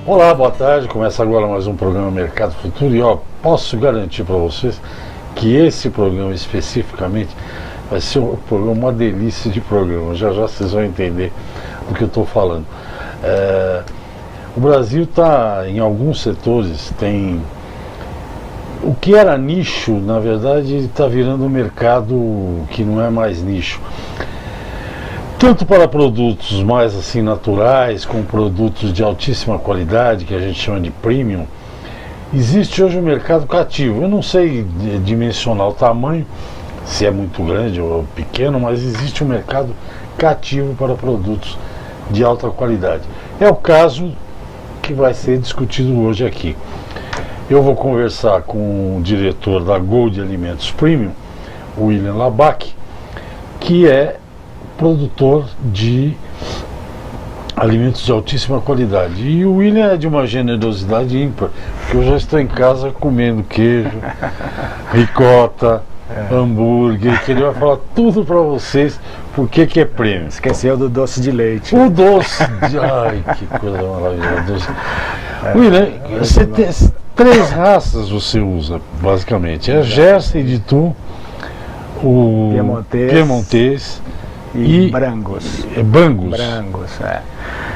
Olá, boa tarde. Começa agora mais um programa Mercado Futuro e posso garantir para vocês que esse programa especificamente vai ser uma delícia de programa. Já já vocês vão entender do que eu estou falando. O Brasil está, em alguns setores, tem... O que era nicho, na verdade, está virando um mercado que não é mais nicho. Tanto para produtos mais assim naturais, como produtos de altíssima qualidade, que a gente chama de premium, existe hoje um mercado cativo. Eu não sei dimensionar o tamanho, se é muito grande ou pequeno, mas existe um mercado cativo para produtos de alta qualidade. É o caso que vai ser discutido hoje aqui. Eu vou conversar com o diretor da Gold Alimentos Premium, William Labac, que é produtor de alimentos de altíssima qualidade. E o William é de uma generosidade ímpar, porque eu já estou em casa comendo queijo, ricota, hambúrguer, que ele vai falar tudo para vocês, porque que é prêmio. Esqueceu do doce de leite. O doce de... Ai, que coisa maravilhosa. William, você tem 3 raças você usa, basicamente. É Jersey de Tu, o Piemontês e Brangus. Brangus.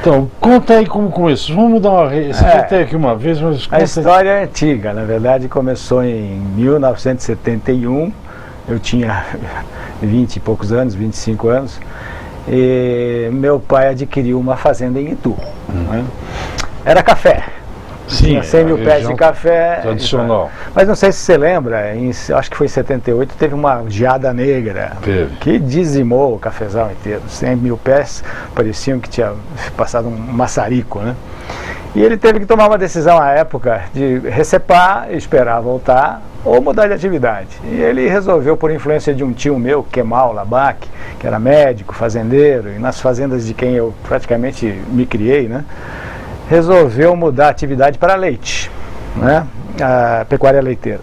Então, conta aí como começou. Vamos dar uma... Você já teve aqui uma vez, mas... A história é antiga, na verdade começou em 1971, eu tinha 20 e poucos anos, 25 anos, e meu pai adquiriu uma fazenda em Itu. Né? Era café. Sim, tinha 100 mil pés de café tradicional. Mas não sei se você lembra, acho que foi em 78, teve uma geada negra que dizimou o cafezal inteiro. 100 mil pés pareciam que tinha passado um maçarico, né? E ele teve que tomar uma decisão à época de recepar, esperar voltar ou mudar de atividade. E ele resolveu, por influência de um tio meu, Kemal Labac, que era médico, fazendeiro, e nas fazendas de quem eu praticamente me criei, né? Resolveu mudar a atividade para leite, né? A pecuária leiteira.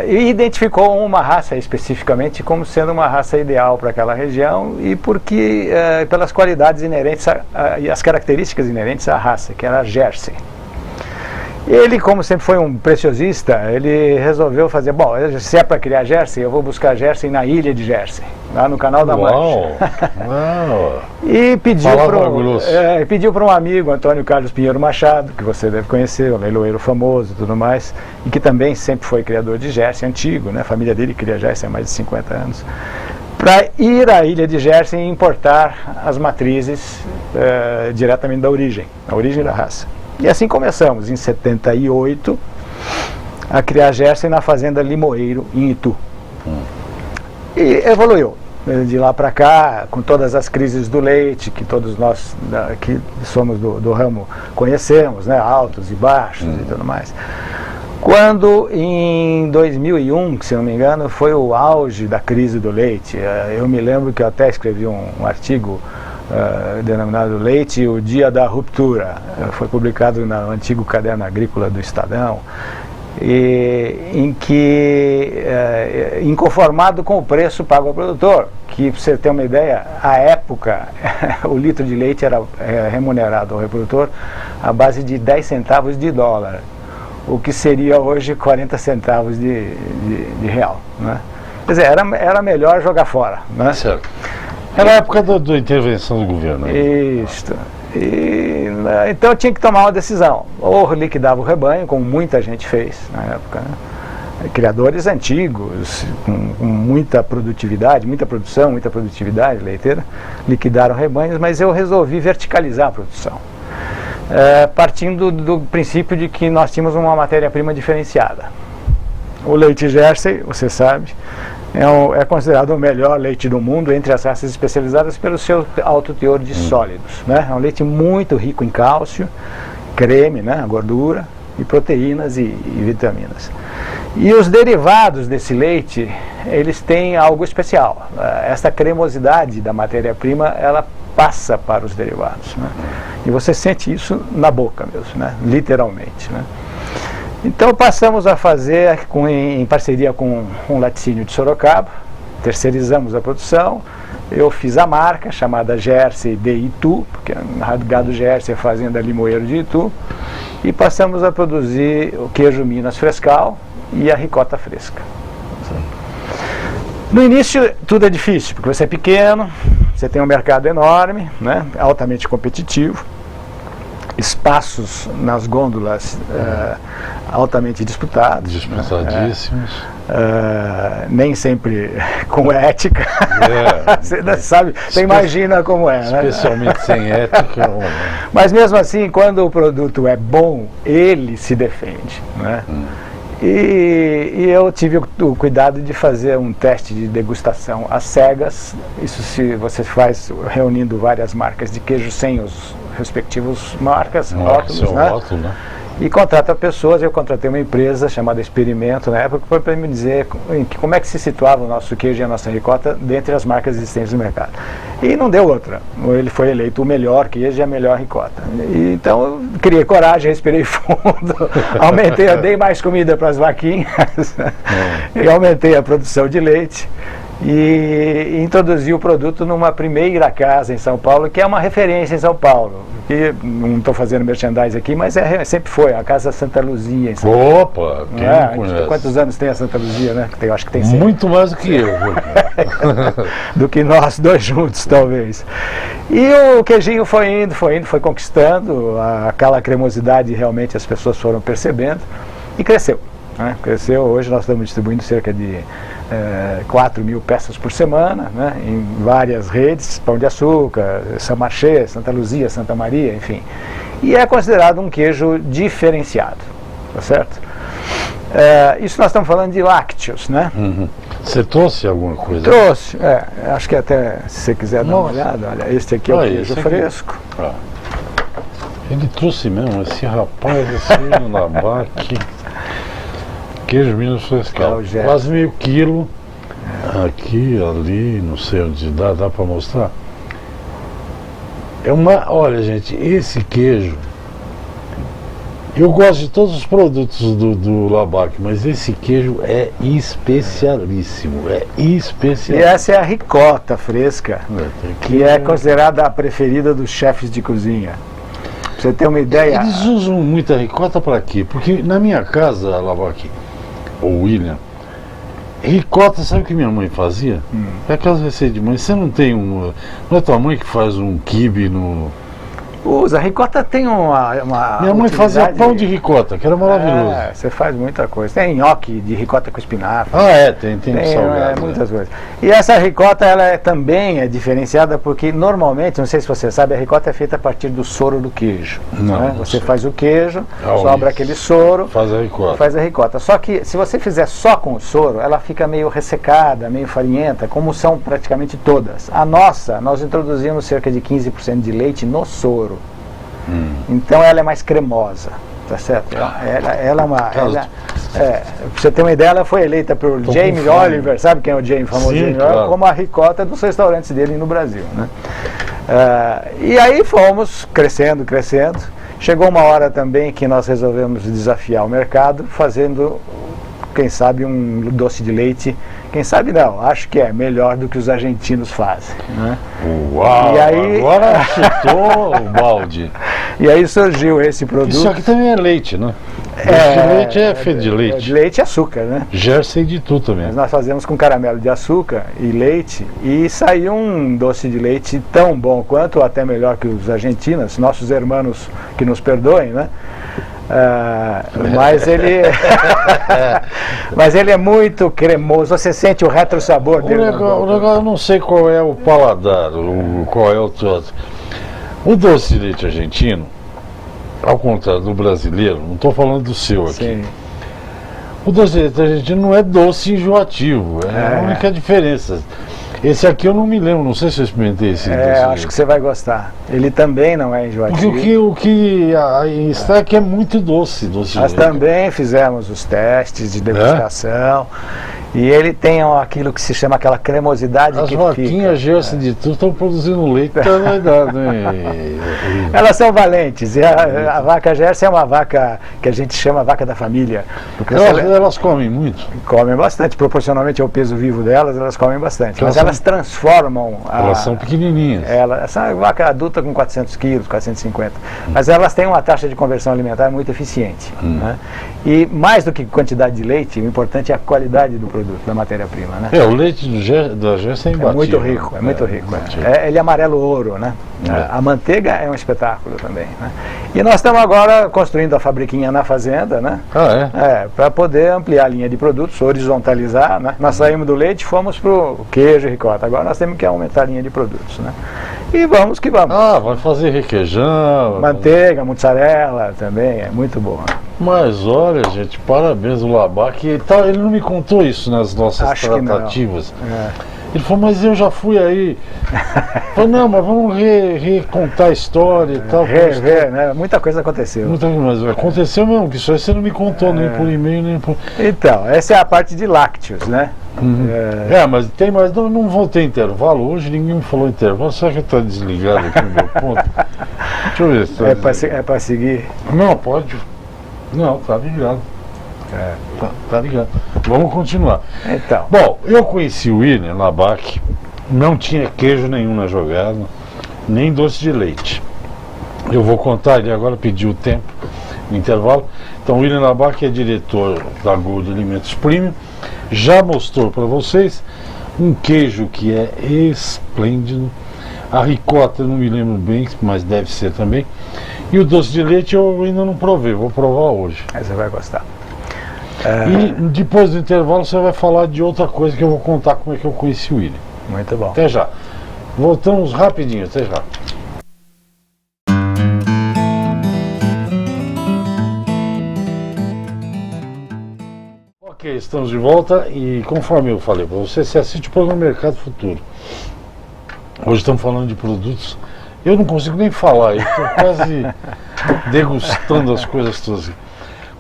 E identificou uma raça especificamente como sendo uma raça ideal para aquela região e porque pelas qualidades inerentes e as características inerentes à raça, que era a Jersey. Ele, como sempre foi um preciosista, ele resolveu fazer, bom, se é para criar Jersey, eu vou buscar Jersey na ilha de Jersey, lá no Canal da Mancha. E pediu para um amigo, Antônio Carlos Pinheiro Machado, que você deve conhecer, um leiloeiro famoso e tudo mais, e que também sempre foi criador de Jersey, antigo, né? A família dele cria Jersey há mais de 50 anos, para ir à ilha de Jersey e importar as matrizes diretamente da origem, a origem da raça. E assim começamos, em 78, a criar Jersey na fazenda Limoeiro, em Itu. E evoluiu. De lá para cá, com todas as crises do leite, que todos nós que somos do ramo conhecemos, né, altos e baixos e tudo mais. Quando em 2001, se não me engano, foi o auge da crise do leite, eu me lembro que eu até escrevi um artigo denominado Leite, o Dia da Ruptura, foi publicado no antigo Caderno Agrícola do Estadão, em que, inconformado com o preço pago ao produtor, que, para você ter uma ideia, à época, o litro de leite era remunerado ao reprodutor à base de 10 centavos de dólar, o que seria hoje 40 centavos de real, né? Quer dizer, era melhor jogar fora, né? Certo. Era a época da intervenção do governo. Isso. Então eu tinha que tomar uma decisão. Ou liquidava o rebanho, como muita gente fez na época, né? Criadores antigos, com muita produtividade, muita produção, muita produtividade leiteira, liquidaram rebanhos, mas eu resolvi verticalizar a produção. Partindo do princípio de que nós tínhamos uma matéria-prima diferenciada. O leite Jersey, você sabe, é considerado o melhor leite do mundo entre as raças especializadas pelo seu alto teor de sólidos, né? É um leite muito rico em cálcio, creme, né, a gordura, e proteínas e vitaminas. E os derivados desse leite, eles têm algo especial. Essa cremosidade da matéria-prima, ela passa para os derivados, né? E você sente isso na boca mesmo, né? Literalmente, né? Então passamos a fazer, em parceria com um laticínio de Sorocaba, terceirizamos a produção, eu fiz a marca chamada Jersey de Itu, porque a gado Jersey é fazenda Limoeiro de Itu, e passamos a produzir o queijo Minas Frescal e a ricota fresca. No início tudo é difícil, porque você é pequeno, você tem um mercado enorme, né, altamente competitivo, espaços nas gôndolas altamente disputados. Disputadíssimos. Nem sempre com ética. Você sabe, você imagina como é, né? Especialmente sem ética. Mas mesmo assim, quando o produto é bom, ele se defende, né? E eu tive o cuidado de fazer um teste de degustação às cegas. Isso se você faz reunindo várias marcas de queijo sem os respectivos rótulos, né? Rótulo, né? E contrata pessoas. Eu contratei uma empresa chamada Experimento na época para me dizer como é que se situava o nosso queijo e a nossa ricota dentre as marcas existentes no mercado. E não deu outra. Ele foi eleito o melhor queijo e a melhor ricota. E, então eu criei coragem, respirei fundo, dei mais comida para as vaquinhas e aumentei a produção de leite. E introduzi o produto numa primeira casa em São Paulo, que é uma referência em São Paulo. E não estou fazendo merchandising aqui, mas sempre foi, a Casa Santa Luzia em São Paulo. Opa, quem não conhece? Quantos anos tem a Santa Luzia, né? Eu acho que tem 100. Muito mais do que eu. Do que nós dois juntos, talvez. E o queijinho foi indo, foi conquistando aquela cremosidade, realmente as pessoas foram percebendo e cresceu. Né? Cresceu, hoje nós estamos distribuindo cerca de 4 mil peças por semana, né? Em várias redes, Pão de Açúcar, São Marché, Santa Luzia, Santa Maria, enfim. E é considerado um queijo diferenciado, tá certo? Isso nós estamos falando de lácteos, né? Uhum. Você trouxe alguma coisa? Trouxe, acho que até, se você quiser dar uma olhada, olha, este aqui é o queijo fresco. Ele trouxe mesmo, esse rapaz, esse Labac. Queijo Minas Frescal, quase meio quilo, aqui, ali, não sei onde dá para mostrar. Olha gente, esse queijo, eu gosto de todos os produtos do Labac, mas esse queijo é especialíssimo, E essa é a ricota fresca, que é considerada a preferida dos chefes de cozinha. Pra você ter uma ideia... Eles usam muita ricota para quê? Porque na minha casa, Labac, ou William, ricota, sabe o que minha mãe fazia? É aquelas receitas de mãe. Você não tem não é tua mãe que faz um quibe no... Usa, a ricota tem uma minha mãe fazia pão de ricota, que era maravilhoso. Você faz muita coisa. Tem nhoque de ricota com espinafre. Tem salgado. Muitas coisas. E essa ricota, ela também é diferenciada porque normalmente, não sei se você sabe, a ricota é feita a partir do soro do queijo. Você faz o queijo, sobra aquele soro, faz a ricota. Só que se você fizer só com o soro, ela fica meio ressecada, meio farinhenta, como são praticamente todas. A nossa, nós introduzimos cerca de 15% de leite no soro. Então ela é mais cremosa, tá certo? Ela é uma... pra você ter uma ideia, ela foi eleita por Jamie Oliver, sabe quem é o Jamie, famoso Jamie Oliver, como a ricota dos restaurantes dele no Brasil, né? E aí fomos crescendo. Chegou uma hora também que nós resolvemos desafiar o mercado, fazendo, quem sabe, um doce de leite. Quem sabe não, acho que é melhor do que os argentinos fazem, né? Uau, e aí, agora chutou o balde. E aí surgiu esse produto. Isso aqui também é leite, né? Leite é feito de leite. Leite e açúcar, né? Jersey de Tu também. Mas nós fazemos com caramelo de açúcar e leite, e saiu um doce de leite tão bom quanto, ou até melhor que os argentinos, nossos irmãos que nos perdoem, né? Mas ele é muito cremoso, você sente o retrosabor dele. O negócio, eu não sei qual é o paladar, qual é o troço. O doce de leite argentino, ao contrário do brasileiro, não estou falando do seu aqui. Sim. O doce de leite argentino não é doce enjoativo, é a única diferença. Esse aqui eu não me lembro, não sei se eu experimentei esse doce. Acho que você vai gostar. Ele também não é enjoativo. Porque o que está aqui é muito doce. Nós também fizemos os testes de degustação. E ele tem aquilo que se chama aquela cremosidade As que vaquinhas Jersey de tudo estão produzindo leite da idade, né? Elas são valentes. E a vaca Jersey é uma vaca que a gente chama vaca da família. Porque Elas comem muito? Comem bastante, proporcionalmente ao peso vivo delas, elas comem bastante. Mas elas transformam... Elas são pequenininhas. Essa vaca adulta com 400 quilos, 450. Mas elas têm uma taxa de conversão alimentar muito eficiente. Né? E mais do que quantidade de leite, o importante é a qualidade do produto, da matéria-prima. Né? O leite da Jersey é imbatível. É muito rico, é muito rico. Ele é amarelo ouro, né? A manteiga é um espetáculo também. Né? E nós estamos agora construindo a fabriquinha na fazenda, né? Para poder ampliar a linha de produtos, horizontalizar. Né? Nós saímos do leite e fomos para o queijo e ricota. Agora nós temos que aumentar a linha de produtos. Né? E vamos que vamos. Vai fazer requeijão. Manteiga, mussarela também, é muito bom. Mas olha, gente, parabéns ao Labac. Ele não me contou isso nas nossas tratativas. Ele falou, mas eu já fui aí. Eu falei, não, mas vamos recontar a história e tal. Rever, né? Muita coisa aconteceu. Mas aconteceu mesmo, que isso aí você não me contou nem por e-mail, nem por... Então, essa é a parte de lácteos, né? Mas tem mais, não vou ter intervalo. Hoje ninguém me falou intervalo. Será que está desligado aqui no meu ponto? Deixa eu ver se é para seguir? Não, pode. Não, tá ligado. Tá ligado. Vamos continuar. Então. Bom, eu conheci o William Labac, não tinha queijo nenhum na jogada, nem doce de leite. Eu vou contar, ele agora pediu o tempo, no intervalo. Então, o William Labac é diretor da Gold Alimentos Premium, já mostrou para vocês um queijo que é esplêndido. A ricota eu não me lembro bem, mas deve ser também. E o doce de leite eu ainda não provei, vou provar hoje. Aí você vai gostar. E depois do intervalo você vai falar de outra coisa que eu vou contar como é que eu conheci o William. Muito bom. Até já. Voltamos rapidinho, até já. Ok, estamos de volta e conforme eu falei para você assiste o programa Mercado Futuro. Hoje estamos falando de produtos. Eu não consigo nem falar, eu estou quase degustando as coisas todas.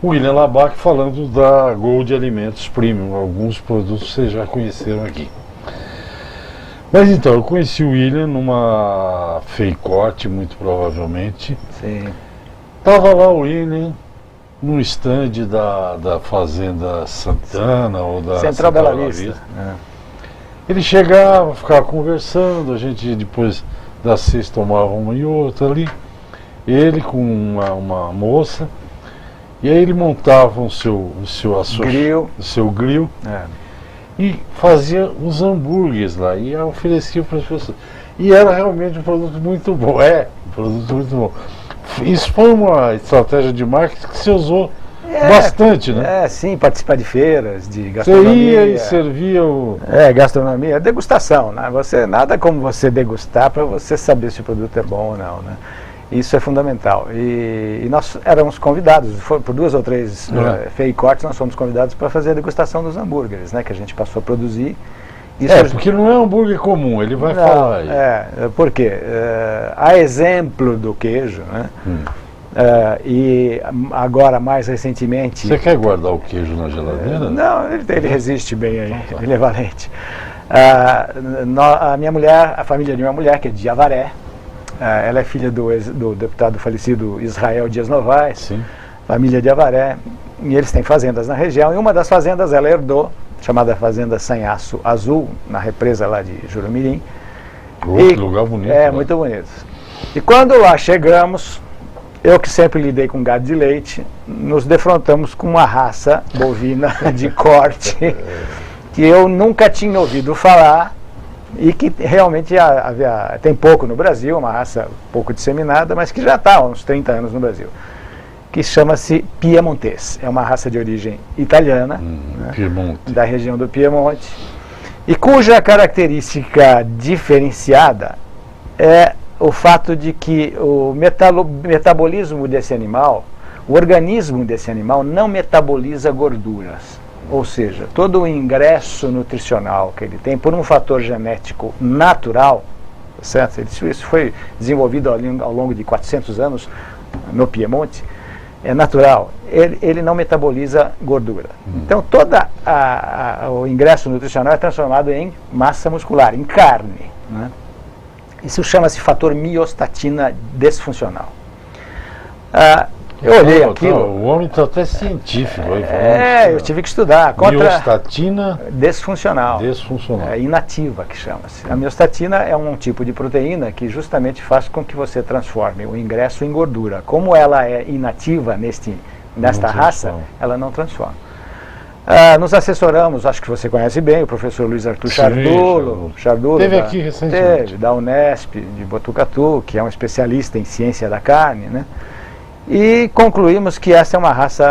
O William Labac falando da Gold Alimentos Premium, alguns produtos vocês já conheceram aqui. Mas então, eu conheci o William numa Feicorte, muito provavelmente. Sim. Tava lá o William no stand da Fazenda Santana ou da Central Bela Vista. Ele chegava, ficava conversando, a gente depois das 6 tomava uma e outra ali. Ele com uma moça. E aí ele montava o seu grill e fazia os hambúrgueres lá e oferecia para as pessoas. E era realmente um produto muito bom. Um produto muito bom. Isso foi uma estratégia de marketing que se usou bastante, né? Sim, participar de feiras, de gastronomia. Você ia e servia o... gastronomia, degustação, né? Nada como você degustar para você saber se o produto é bom ou não, né? Isso é fundamental. E nós éramos convidados, por 2 ou 3 Feicortes, nós fomos convidados para fazer a degustação dos hambúrgueres, né, que a gente passou a produzir. Porque não é um hambúrguer comum, ele vai falar aí. Por quê? A exemplo do queijo, né? E agora, mais recentemente... Você quer guardar o queijo na geladeira? Não, ele resiste bem aí, ele é valente. A minha mulher, a família de minha mulher, que é de Avaré, ela é filha do deputado falecido Israel Dias Novaes, Sim. Família de Avaré, e eles têm fazendas na região, e uma das fazendas ela herdou, chamada Fazenda Sanhaço Azul, na represa lá de Jurumirim. Que lugar bonito. Muito bonito. E quando lá chegamos, eu que sempre lidei com gado de leite, nos defrontamos com uma raça bovina de corte que eu nunca tinha ouvido falar, e que realmente tem pouco no Brasil, uma raça pouco disseminada, mas que já está há uns 30 anos no Brasil, que chama-se Piemontês. É uma raça de origem italiana, da região do Piemonte, e cuja característica diferenciada é o fato de que o metabolismo desse animal, o organismo desse animal não metaboliza gorduras. Ou seja, todo o ingresso nutricional que ele tem, por um fator genético natural, certo? Isso foi desenvolvido ao longo de 400 anos no Piemonte, é natural. ele não metaboliza gordura. Então, todo o ingresso nutricional é transformado em massa muscular, em carne, né? Isso chama-se fator miostatina disfuncional. Eu olhei aquilo. O homem está até científico aí falando. Eu tive que estudar. Miostatina disfuncional. Inativa, que chama-se. A miostatina é um tipo de proteína que justamente faz com que você transforme o ingresso em gordura. Como ela é inativa nesta raça, ela não transforma. Nos assessoramos, acho que você conhece bem, o professor Luiz Arthur Chardulo. Teve aqui recentemente. Da Unesp, de Botucatu, que é um especialista em ciência da carne, né? E concluímos que essa é uma raça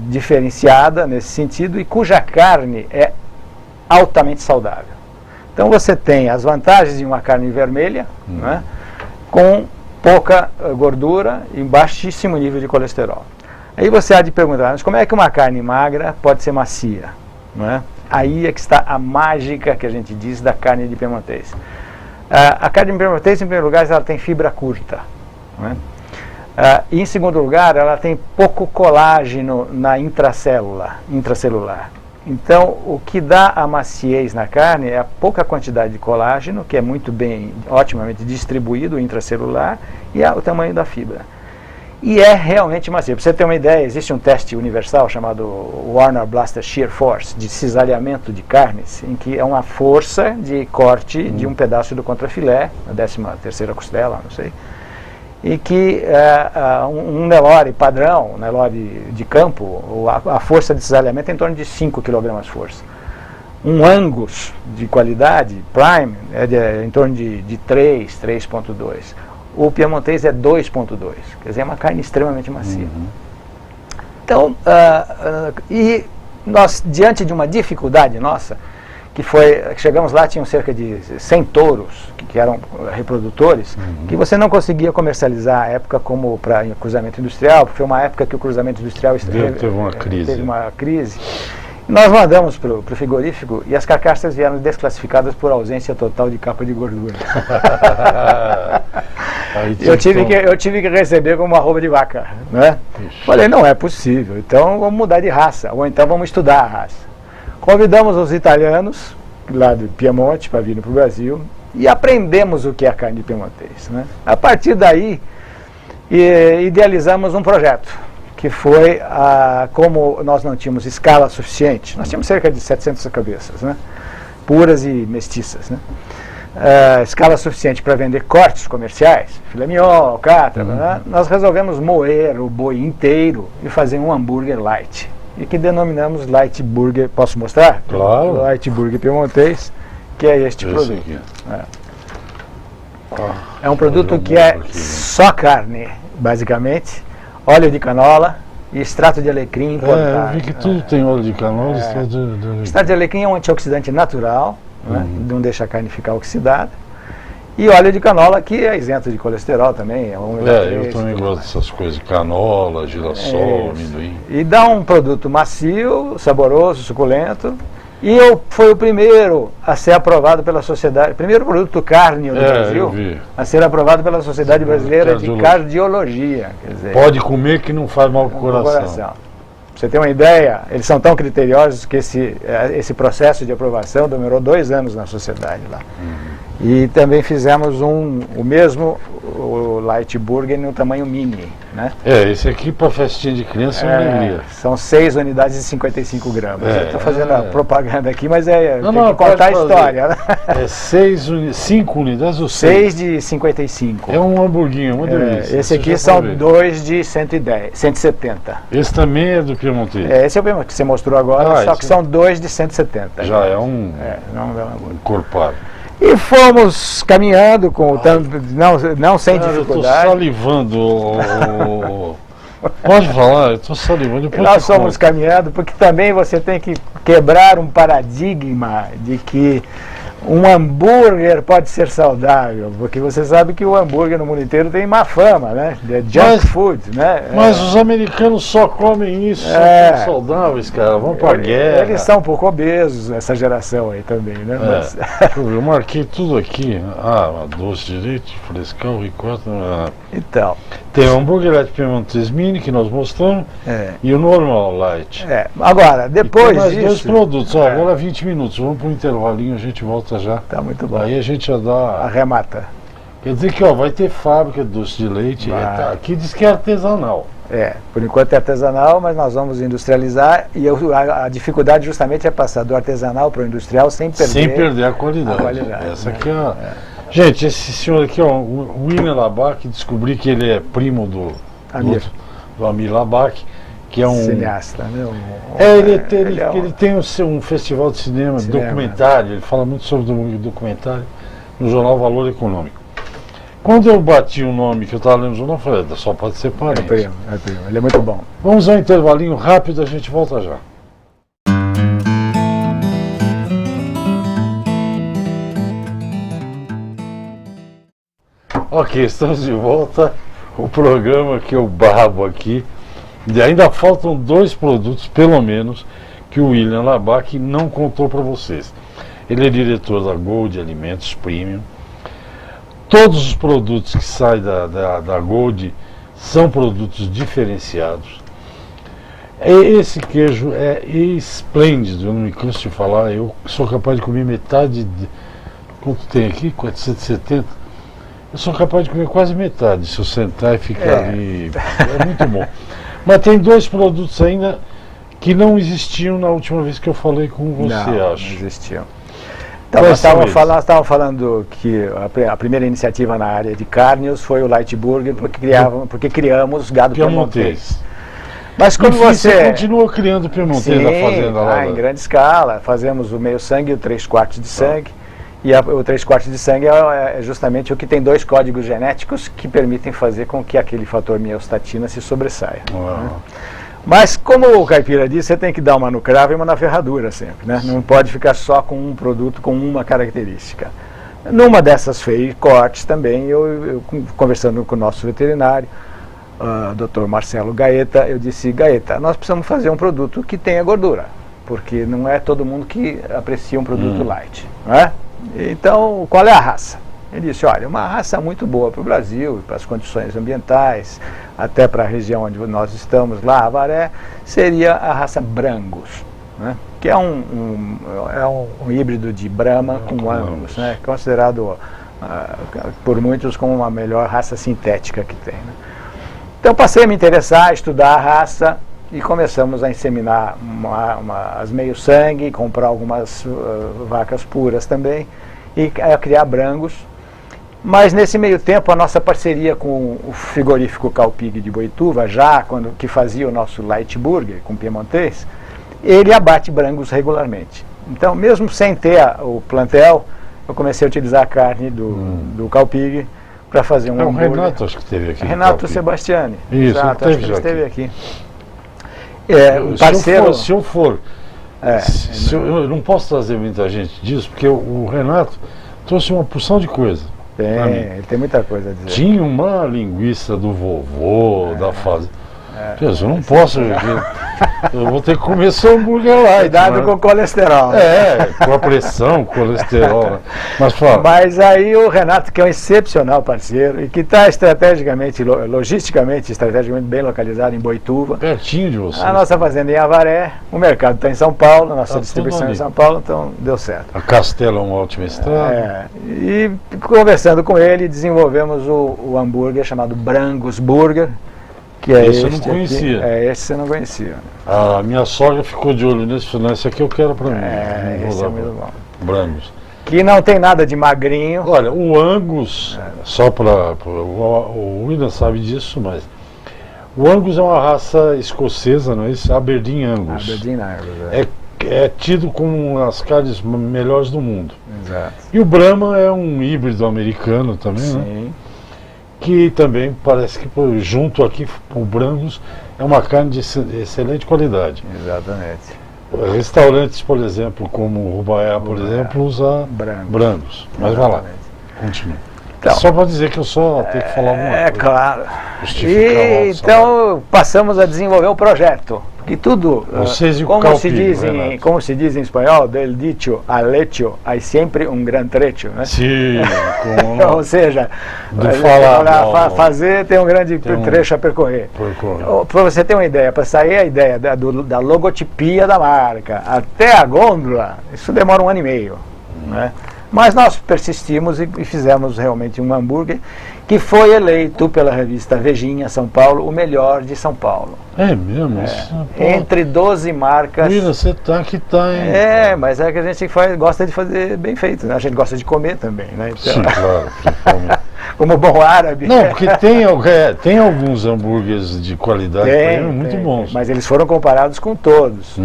diferenciada nesse sentido e cuja carne é altamente saudável. Então você tem as vantagens de uma carne vermelha, né, com pouca gordura e baixíssimo nível de colesterol. Aí você há de perguntar, mas como é que uma carne magra pode ser macia? Não é? Aí é que está a mágica que a gente diz da carne de piemontês. A carne de piemontês, em primeiro lugar, ela tem fibra curta. Não é? E em segundo lugar, ela tem pouco colágeno na intracelular. Então, o que dá a maciez na carne é a pouca quantidade de colágeno, que é otimamente distribuído intracelular, e o tamanho da fibra. E é realmente macia. Para você ter uma ideia, existe um teste universal chamado Warner Blaster Shear Force, de cisalhamento de carnes, em que é uma força de corte de um pedaço do contrafilé, a 13ª costela, não sei, e que um Nelore padrão, um Nelore de campo, a força de cisalhamento é em torno de 5 kg força. Um Angus de qualidade, prime, é em torno de 3,2. O piemontês é 2,2, quer dizer, é uma carne extremamente macia. Então, e nós, diante de uma dificuldade nossa, que chegamos lá, tinham cerca de 100 touros, que eram reprodutores, que você não conseguia comercializar à época como para cruzamento industrial, porque foi uma época que o cruzamento industrial teve uma crise. Nós mandamos para o frigorífico e as carcaças vieram desclassificadas por ausência total de capa de gordura. Eu tive que receber como arroba de vaca, né? Falei, não é possível, então vamos mudar de raça, ou então vamos estudar a raça. Convidamos os italianos, lá do Piemonte, para virem para o Brasil, e aprendemos o que é a carne de piemontês, né? A partir daí, idealizamos um projeto, que foi, como nós não tínhamos escala suficiente, nós tínhamos cerca de 700 cabeças, né? Puras e mestiças, né? Escala suficiente para vender cortes comerciais, filé mignon, alcatra, né? Nós resolvemos moer o boi inteiro e fazer um hambúrguer light, e que denominamos Light Burger. Posso mostrar? Claro. Light Burger piemontês, que é este produto. É um produto que é só carne, basicamente, óleo de canola e extrato de alecrim importado. Eu vi que tudo tem óleo de canola e extrato de alecrim. Extrato de alecrim é um antioxidante natural, né? Não deixa a carne ficar oxidada. E óleo de canola, que é isento de colesterol também. Eu também gosto dessas coisas, canola, girassol, amendoim. E dá um produto macio, saboroso, suculento. E foi o primeiro a ser aprovado pela sociedade, primeiro produto carne do Brasil a ser aprovado pela Sociedade Brasileira de Cardiologia. Quer dizer, pode comer que não faz mal para o coração. Pra você ter uma ideia, eles são tão criteriosos que esse processo de aprovação demorou 2 anos na sociedade lá. E também fizemos o mesmo Light Burger no tamanho mini, né? Esse aqui para festinha de criança é uma alegria. São 6 unidades de 55 gramas. Eu estou fazendo a propaganda aqui, mas tem que contar a história. Né? 5 unidades ou 6? 6 de 55. É um hamburguinho, uma delícia. Esse aqui são 2 de 170. Esse também é do piemontês? Esse é o piemontês que você mostrou agora, só que são 2 de 170. Já é um encorpado. E fomos caminhando, não sem dificuldade. Eu estou salivando. Pode falar, eu estou salivando. Nós fomos caminhando, porque também você tem que quebrar um paradigma de que Um hambúrguer pode ser saudável, porque você sabe que o hambúrguer no mundo inteiro tem má fama, né? É junk food, né? Mas os americanos só comem isso, são saudáveis, cara, vão pra guerra. Eles são um pouco obesos, essa geração aí também, né? Mas... Eu marquei tudo aqui. Doce de leite, frescal, ricota. Então. Tem o hambúrguer de piemontês mini que nós mostramos e o normal light. Agora, depois mais disso... dois produtos, agora 20 minutos, vamos para um intervalinho, a gente volta já. Tá muito bom. Aí a gente já dá... Arremata. Quer dizer que vai ter fábrica de doce de leite, aqui diz que é artesanal. Por enquanto é artesanal, mas nós vamos industrializar e a dificuldade justamente é passar do artesanal para o industrial sem perder a qualidade. Essa aqui Gente, esse senhor aqui, o William Labac, descobri que ele é primo do Amir Labac, que é um cineasta, né? Ele tem um festival de cinema, documentário, ele fala muito sobre documentário no jornal Valor Econômico. Quando eu bati o nome que eu estava lendo no jornal, eu falei, só pode ser parente. É primo, ele é muito bom. Vamos a um intervalinho rápido, a gente volta já. Ok, estamos de volta. O programa que eu babo aqui. E ainda faltam 2 produtos, pelo menos, que o William Labac não contou para vocês. Ele é diretor da Gold Alimentos Premium. Todos os produtos que saem da Gold são produtos diferenciados. Esse queijo é esplêndido, eu não me canso de falar. Eu sou capaz de comer metade quanto tem aqui? 470? Eu sou capaz de comer quase metade se eu sentar e ficar ali. É muito bom. Mas tem 2 produtos ainda que não existiam na última vez que eu falei com você, acho. Não existiam. Então, nós estávamos falando que a primeira iniciativa na área de carnes foi o Light Burger, porque criamos gado piemontês. Mas como você continua criando piemontês na fazenda lá? Em grande escala. Fazemos o meio sangue e o 3/4 de sangue. E o 3/4 de sangue é justamente o que tem 2 códigos genéticos que permitem fazer com que aquele fator miostatina se sobressaia. Né? Mas, como o Caipira disse, você tem que dar uma no cravo e uma na ferradura sempre, né? Não pode ficar só com um produto, com uma característica. Numa dessas cortes também, eu conversando com o nosso veterinário, Dr. Marcelo Gaeta, eu disse, Gaeta, nós precisamos fazer um produto que tenha gordura, porque não é todo mundo que aprecia um produto light, não é? Então, qual é a raça? Ele disse, olha, uma raça muito boa para o Brasil, para as condições ambientais, até para a região onde nós estamos, lá, Avaré, seria a raça Brangus, né? Que é um híbrido de Brahma com Angus, né? Considerado por muitos como a melhor raça sintética que tem. Né? Então passei a me interessar, a estudar a raça e começamos a inseminar as meio-sangue, comprar algumas vacas puras também e a criar Brangus. Mas nesse meio tempo a nossa parceria com o frigorífico Calpig de Boituva, que fazia o nosso Light Burger com piemontês, ele abate Brangus regularmente. Então, mesmo sem ter o plantel, eu comecei a utilizar a carne do Calpig para fazer um hambúrguer. O Renato acho que esteve aqui. Renato Sebastiani. Isso, exato, acho que ele esteve aqui. O parceiro, se eu for, eu não posso trazer muita gente disso, porque o Renato trouxe uma porção de coisa. Ele tem muita coisa a dizer. Tinha uma linguiça do vovô, da fase. Eu não posso, eu vou ter que comer só hambúrguer lá. Cuidado com o colesterol. Com a pressão, colesterol. Né? Mas aí o Renato, que é um excepcional parceiro e que está estrategicamente, logisticamente, bem localizado em Boituva. Pertinho de você. A nossa fazenda em Avaré, o mercado está em São Paulo, a nossa distribuição em São Paulo, então deu certo. A Castelo é uma ótima estrada. E conversando com ele, desenvolvemos o hambúrguer chamado Brangus Burger. Que esse eu não conhecia. Esse você não conhecia. A minha sogra ficou de olho nesse, falou, esse aqui eu quero para mim. Esse é muito bom. Brangus. Que não tem nada de magrinho. Olha, o Angus, só para... O William sabe disso, mas... O Angus é uma raça escocesa, não é isso? Aberdeen Angus. Aberdeen Angus, é tido como uma das carnes melhores do mundo. Exato. E o Brahma é um híbrido americano também, sim, né? Que também parece que junto aqui o Brangus é uma carne de excelente qualidade. Exatamente. Restaurantes, por exemplo, como o Rubaiá, por exemplo, usa brancos. Mas vai lá, continua. Então, só para dizer que eu só tenho que falar alguma coisa. É claro. E, então passamos a desenvolver um projeto. Que tudo, vocês e o como se diz em espanhol, del dicho al hecho, há sempre um gran trecho, né? Sim, ou seja, fazer tem um grande trecho a percorrer. Para você ter uma ideia, para sair a ideia da logotipia da marca até a gôndola, isso demora 1 ano e meio, né? Mas nós persistimos e fizemos realmente um hambúrguer que foi eleito pela revista Vejinha São Paulo o melhor de São Paulo. É mesmo? Entre 12 marcas. Mira, você tá que tá, hein? Mas é que a gente gosta de fazer bem feito, né? A gente gosta de comer também, né? Então, sim, claro, principalmente. Como bom árabe. Não, porque tem alguns hambúrgueres de qualidade muito bons. Mas eles foram comparados com todos.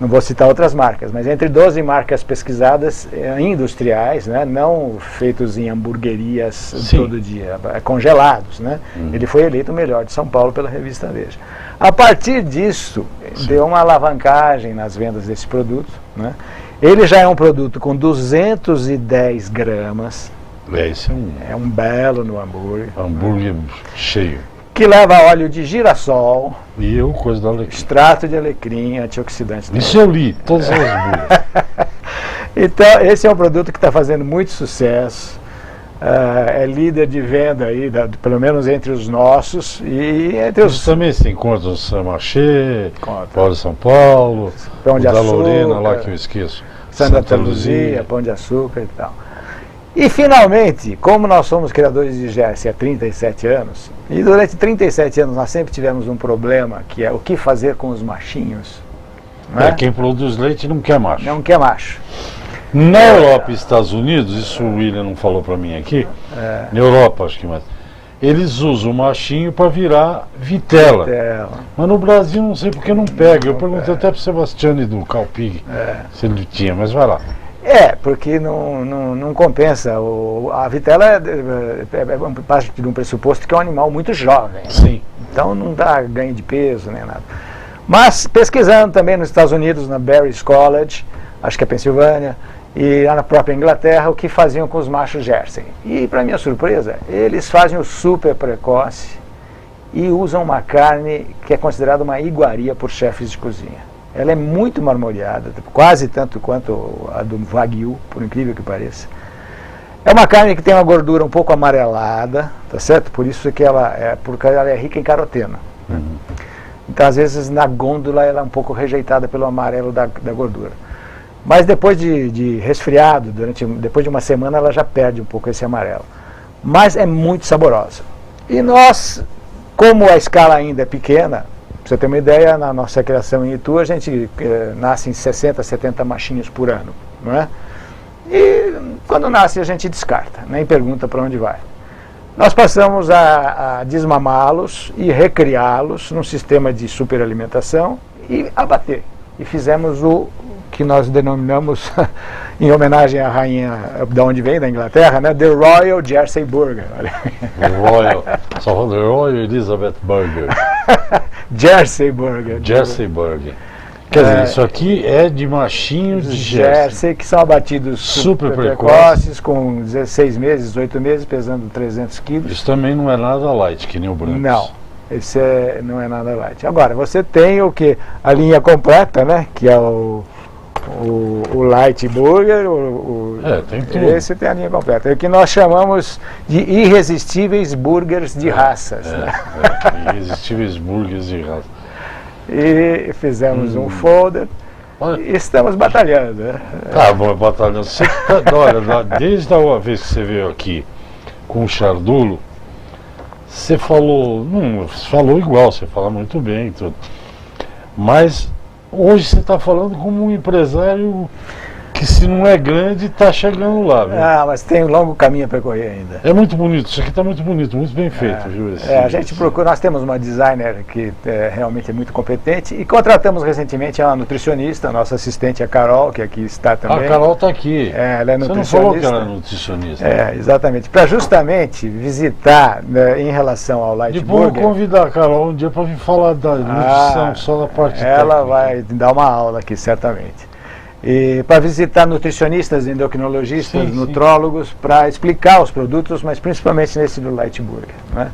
Não vou citar outras marcas, mas entre 12 marcas pesquisadas industriais, né, não feitos em hamburguerias todo dia, congelados, né, ele foi eleito o melhor de São Paulo pela revista Veja. A partir disso, deu uma alavancagem nas vendas desse produto, né. Ele já é um produto com 210 gramas, é um belo no hambúrguer. Hambúrguer cheio. Que leva óleo de girassol, coisa da alecrim, extrato de alecrim, antioxidante. Isso eu li, todas as hambúrgueres. Então, esse é um produto que está fazendo muito sucesso, é líder de venda aí, pelo menos entre os nossos e entre os... Isso também se encontra no Saint-Marché, Paulo de São Paulo, Pão de Açúcar, Lorena, lá que eu esqueço, Santa Luzia, Pão de Açúcar e tal. E finalmente, como nós somos criadores de Jersey há 37 anos, e durante 37 anos nós sempre tivemos um problema, que é o que fazer com os machinhos. Né? Quem produz leite não quer macho. Não quer macho. Na Europa e Estados Unidos, isso o William não falou para mim aqui, na Europa acho que mais, eles usam o machinho para virar vitela. Mas no Brasil não sei porque não pega. Eu perguntei até para o Sebastiani do Calpig se ele tinha, mas vai lá. Porque não compensa. A vitela é parte de um pressuposto que é um animal muito jovem. Sim. Então não dá ganho de peso nem nada. Mas pesquisando também nos Estados Unidos, na Barry's College, acho que é Pensilvânia, e lá na própria Inglaterra, o que faziam com os machos Jersey. E para minha surpresa, eles fazem o super precoce e usam uma carne que é considerada uma iguaria por chefes de cozinha. Ela é muito marmoreada, quase tanto quanto a do Wagyu, por incrível que pareça. É uma carne que tem uma gordura um pouco amarelada, tá certo? Por isso que porque ela é rica em caroteno. Então, às vezes, na gôndola ela é um pouco rejeitada pelo amarelo da gordura. Mas depois de resfriado, depois de uma semana, ela já perde um pouco esse amarelo. Mas é muito saborosa. E nós, como a escala ainda é pequena, para você ter uma ideia, na nossa criação em Itu, a gente nasce em 60, 70 machinhos por ano, não é? E quando nasce a gente descarta, nem pergunta para onde vai. Nós passamos a desmamá-los e recriá-los num sistema de superalimentação e abater. E fizemos o que nós denominamos, em homenagem à rainha de onde vem, da Inglaterra, né? The Royal Jersey Burger. Só falando The Royal Elizabeth Burger. Jersey Burger. Jersey Burger. Quer dizer, isso aqui é de machinhos de Jersey. Que são abatidos super precoces, com 16 meses, 18 meses, pesando 300 quilos. Isso também não é nada light, que nem o branco. Não, esse não é nada light. Agora, você tem o que? A linha completa, né? Que é o Light Burger, tem tudo. Esse tem a linha completa. É o que nós chamamos de irresistíveis burgers de raças. Irresistíveis burgers de raça. E fizemos um folder. E estamos batalhando. Né? Tá bom, batalhando. Olha, desde a uma vez que você veio aqui com o Chardulo, você falou igual, você fala muito bem, tudo. Mas hoje você está falando como um empresário que que se não é grande, está chegando lá, viu? Ah, mas tem um longo caminho a percorrer ainda. É muito bonito, isso aqui está muito bonito, muito bem feito, viu? A gente procura, nós temos uma designer que realmente é muito competente e contratamos recentemente uma nutricionista, nossa assistente a Carol, que aqui está também. A Carol está aqui. Ela é nutricionista. Você não falou que ela é nutricionista. Exatamente. Para justamente visitar, né, em relação ao Light Depois Burger. vou convidar a Carol um dia para vir falar da nutrição, só da parte ela técnica. vai dar uma aula aqui, certamente. E para visitar nutricionistas, endocrinologistas, nutrólogos, para explicar os produtos, mas principalmente nesse do Light Burger, né?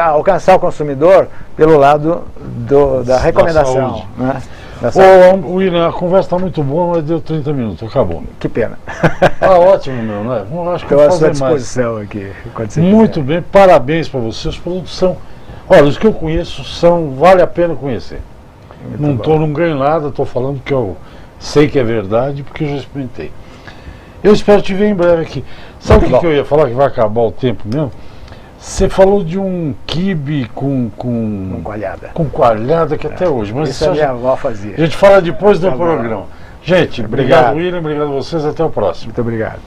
Alcançar o consumidor pelo lado da recomendação, né? Ô, William, a conversa está muito boa, mas deu 30 minutos, acabou. Que pena. Tá ótimo, meu, né? Acho que estou à sua disposição aqui. Muito bem, parabéns para você. Os produtos são, olha, os que eu conheço vale a pena conhecer. Não ganho nada, estou falando que eu sei que é verdade, porque eu já experimentei. Eu espero te ver em breve aqui. Sabe o que eu ia falar, que vai acabar o tempo mesmo? Você falou de um quibe com coalhada. Com coalhada, que até hoje. Mas isso a minha avó fazia. A gente fala depois do programa. Gente, obrigado, William. Obrigado a vocês. Até o próximo. Muito obrigado.